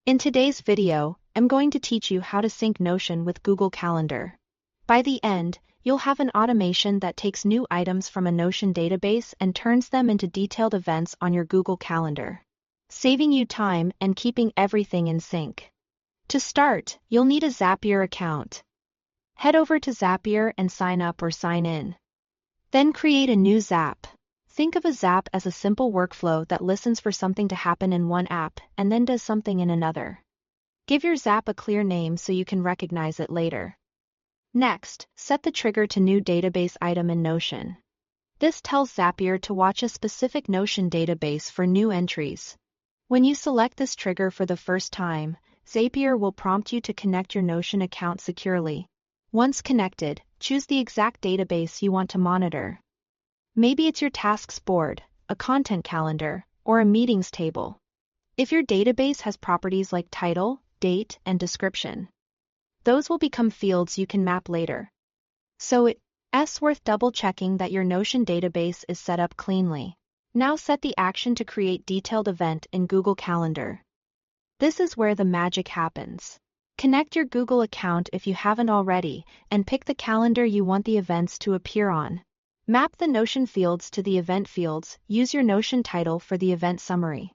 In today's video, I'm going to teach you how to sync Notion with Google Calendar. By the end, you'll have an automation that takes new items from a Notion database and turns them into detailed events on your Google Calendar, saving you time and keeping everything in sync. To start, you'll need a Zapier account. Head over to Zapier and sign up or sign in. Then create a new Zap. Think of a Zap as a simple workflow that listens for something to happen in one app and then does something in another. Give your Zap a clear name so you can recognize it later. Next, set the trigger to new database item in Notion. This tells Zapier to watch a specific Notion database for new entries. When you select this trigger for the first time, Zapier will prompt you to connect your Notion account securely. Once connected, choose the exact database you want to monitor. Maybe it's your tasks board, a content calendar, or a meetings table. If your database has properties like title, date, and description, those will become fields you can map later. So it's worth double-checking that your Notion database is set up cleanly. Now set the action to create detailed event in Google Calendar. This is where the magic happens. Connect your Google account if you haven't already, and pick the calendar you want the events to appear on. Map the Notion fields to the event fields. Use your Notion title for the event summary,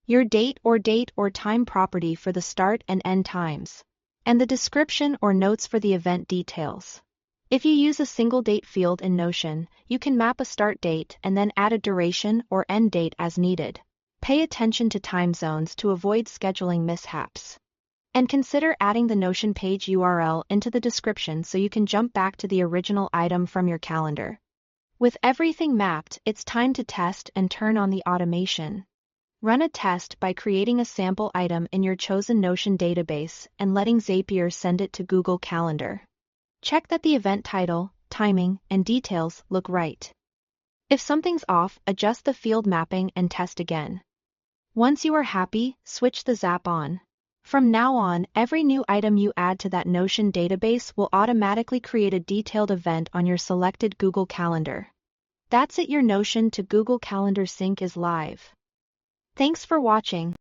your date or time property for the start and end times, and the description or notes for the event details. If you use a single date field in Notion, you can map a start date and then add a duration or end date as needed. Pay attention to time zones to avoid scheduling mishaps. And consider adding the Notion page URL into the description so you can jump back to the original item from your calendar. With everything mapped, it's time to test and turn on the automation. Run a test by creating a sample item in your chosen Notion database and letting Zapier send it to Google Calendar. Check that the event title, timing, and details look right. If something's off, adjust the field mapping and test again. Once you are happy, switch the Zap on. From now on, every new item you add to that Notion database will automatically create a detailed event on your selected Google Calendar. That's it, your Notion to Google Calendar sync is live. Thanks for watching.